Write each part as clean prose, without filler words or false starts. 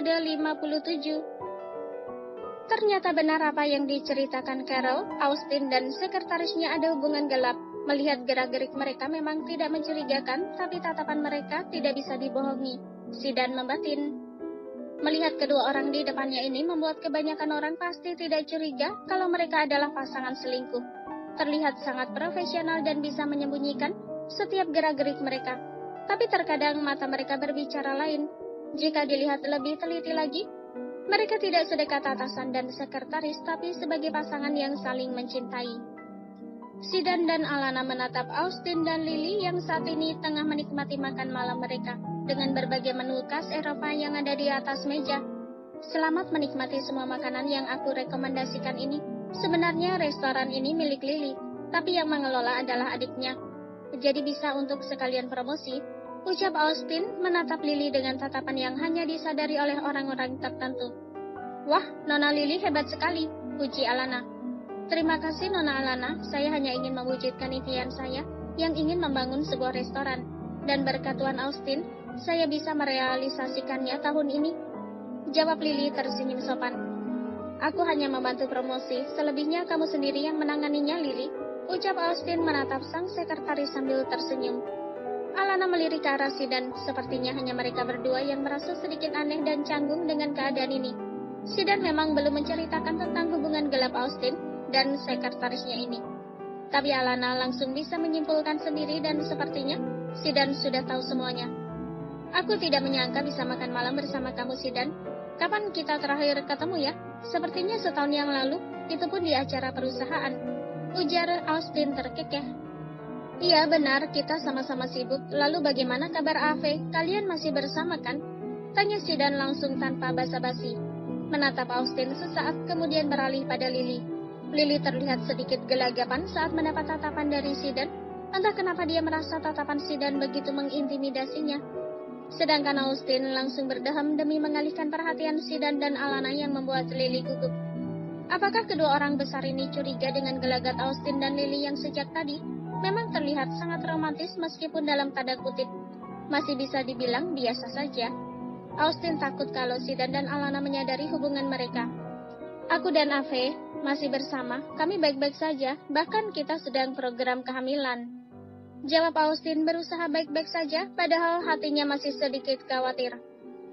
episode 57. Ternyata benar apa yang diceritakan Carol, Austin dan sekretarisnya ada hubungan gelap. Melihat gerak-gerik mereka memang tidak mencurigakan, tapi tatapan mereka tidak bisa dibohongi. Sidan membatin. Melihat kedua orang di depannya ini membuat kebanyakan orang pasti tidak curiga kalau mereka adalah pasangan selingkuh. Terlihat sangat profesional dan bisa menyembunyikan setiap gerak-gerik mereka. Tapi terkadang mata mereka berbicara lain. Jika dilihat lebih teliti lagi, mereka tidak sedekat atasan dan sekretaris, tapi sebagai pasangan yang saling mencintai. Sidan dan Alana menatap Austin dan Lily yang saat ini tengah menikmati makan malam mereka dengan berbagai menu khas Eropa yang ada di atas meja. Selamat menikmati semua makanan yang aku rekomendasikan ini. Sebenarnya restoran ini milik Lily, tapi yang mengelola adalah adiknya. Jadi bisa untuk sekalian promosi, ucap Austin menatap Lily dengan tatapan yang hanya disadari oleh orang-orang tertentu. Wah, Nona Lily hebat sekali, puji Alana. Terima kasih Nona Alana, saya hanya ingin mewujudkan impian saya yang ingin membangun sebuah restoran. Dan berkat Tuan Austin, saya bisa merealisasikannya tahun ini. Jawab Lily tersenyum sopan. Aku hanya membantu promosi, selebihnya kamu sendiri yang menanganinya Lily, ucap Austin menatap sang sekretaris sambil tersenyum. Alana melirik ke arah Sidan, sepertinya hanya mereka berdua yang merasa sedikit aneh dan canggung dengan keadaan ini. Sidan memang belum menceritakan tentang hubungan gelap Austin dan sekretarisnya ini. Tapi Alana langsung bisa menyimpulkan sendiri dan sepertinya Sidan sudah tahu semuanya. Aku tidak menyangka bisa makan malam bersama kamu Sidan. Kapan kita terakhir ketemu ya? Sepertinya setahun yang lalu, itu pun di acara perusahaan, ujar Austin terkekeh. Iya benar, kita sama-sama sibuk. Lalu bagaimana kabar Ave? Kalian masih bersama kan? Tanya Sidan langsung tanpa basa-basi. Menatap Austin sesaat kemudian beralih pada Lily. Lily terlihat sedikit gelagapan saat mendapat tatapan dari Sidan. Entah kenapa dia merasa tatapan Sidan begitu mengintimidasinya. Sedangkan Austin langsung berdeham demi mengalihkan perhatian Sidan dan Alana yang membuat Lily gugup. Apakah kedua orang besar ini curiga dengan gelagat Austin dan Lily yang sejak tadi memang terlihat sangat romantis meskipun dalam tanda kutip masih bisa dibilang biasa saja? Austin takut kalau Sidan dan Alana menyadari hubungan mereka. Aku dan Ave masih bersama, kami baik-baik saja, bahkan kita sedang program kehamilan. Jawab Austin berusaha baik-baik saja, padahal hatinya masih sedikit khawatir.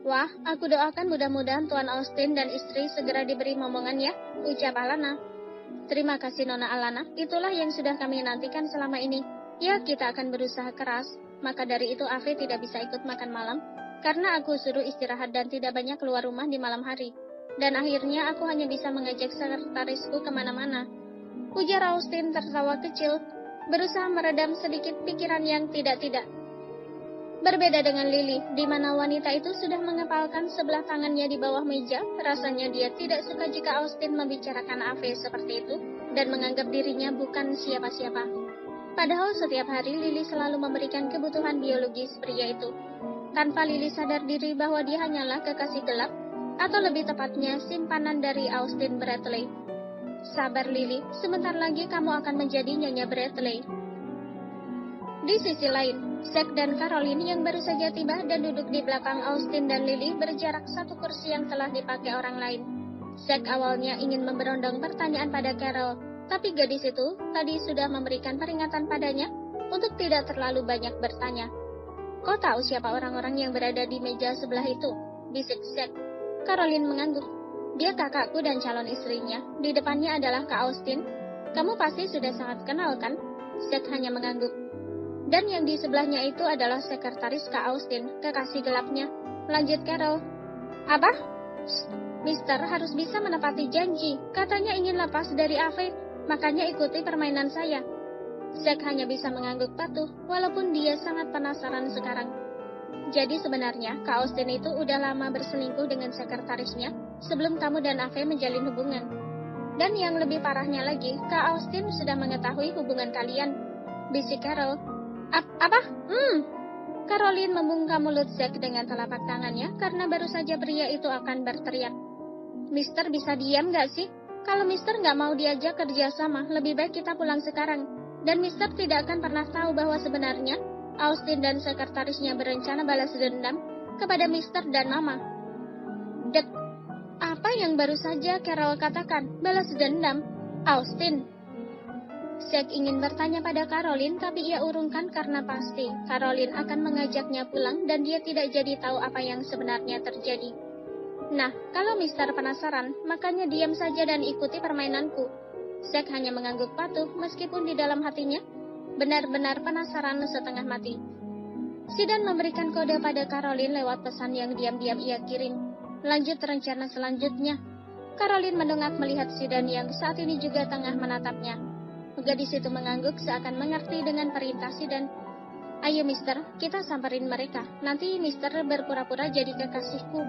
Wah, aku doakan mudah-mudahan Tuan Austin dan istri segera diberi momongan ya, ucap Alana. Terima kasih Nona Alana, itulah yang sudah kami nantikan selama ini. Ya, kita akan berusaha keras, maka dari itu Ave tidak bisa ikut makan malam, karena aku suruh istirahat dan tidak banyak keluar rumah di malam hari. Dan akhirnya aku hanya bisa mengajak sekretarisku kemana-mana. Ujar Austin tertawa kecil, berusaha meredam sedikit pikiran yang tidak-tidak. Berbeda dengan Lily, di mana wanita itu sudah mengepalkan sebelah tangannya di bawah meja, rasanya dia tidak suka jika Austin membicarakan Ave seperti itu, dan menganggap dirinya bukan siapa-siapa. Padahal setiap hari Lily selalu memberikan kebutuhan biologis pria itu. Tanpa Lily sadar diri bahwa dia hanyalah kekasih gelap, atau lebih tepatnya simpanan dari Austin Bradley. Sabar Lily, sebentar lagi kamu akan menjadi Nyonya Bradley. Di sisi lain, Zack dan Caroline yang baru saja tiba dan duduk di belakang Austin dan Lily berjarak satu kursi yang telah dipakai orang lain. Zack awalnya ingin memberondong pertanyaan pada Carol, tapi gadis itu tadi sudah memberikan peringatan padanya untuk tidak terlalu banyak bertanya. Kau tahu siapa orang-orang yang berada di meja sebelah itu? Bisik Zack. Caroline mengangguk. Dia kakakku dan calon istrinya. Di depannya adalah Kak Austin. Kamu pasti sudah sangat kenal kan? Zack hanya mengangguk. Dan yang di sebelahnya itu adalah sekretaris Kak Austin, kekasih gelapnya. Lanjut Carol. Apa? Mister harus bisa menepati janji. Katanya ingin lepas dari Ave, makanya ikuti permainan saya. Zack hanya bisa mengangguk patuh, walaupun dia sangat penasaran sekarang. Jadi sebenarnya Kak Austin itu udah lama berselingkuh dengan sekretarisnya sebelum kamu dan Ave menjalin hubungan. Dan yang lebih parahnya lagi, Kak Austin sudah mengetahui hubungan kalian. Bisik Carol. Apa? Caroline membungkam mulut Zack dengan telapak tangannya karena baru saja pria itu akan berteriak. Mister bisa diam gak sih? Kalau Mister gak mau diajak kerjasama, lebih baik kita pulang sekarang. Dan Mister tidak akan pernah tahu bahwa sebenarnya Austin dan sekretarisnya berencana balas dendam kepada Mister dan Mama. Apa yang baru saja Carol katakan? Balas dendam? Austin. Zack ingin bertanya pada Caroline, tapi ia urungkan karena pasti Caroline akan mengajaknya pulang dan dia tidak jadi tahu apa yang sebenarnya terjadi. Nah, kalau Mister penasaran, makanya diam saja dan ikuti permainanku. Zack hanya mengangguk patuh meskipun di dalam hatinya benar-benar penasaran setengah mati. Sidan memberikan kode pada Caroline lewat pesan yang diam-diam ia kirim. Lanjut rencana selanjutnya. Caroline mendongak melihat Sidan yang saat ini juga tengah menatapnya. Gadis itu mengangguk seakan mengerti dengan perintah Sidan. Ayo Mister, kita samperin mereka. Nanti Mister berpura-pura jadi kekasihku.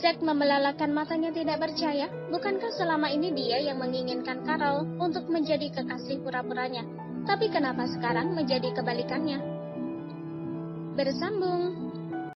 Zack membelalakan matanya tidak percaya. Bukankah selama ini dia yang menginginkan Carol untuk menjadi kekasih pura-puranya? Tapi kenapa sekarang menjadi kebalikannya? Bersambung.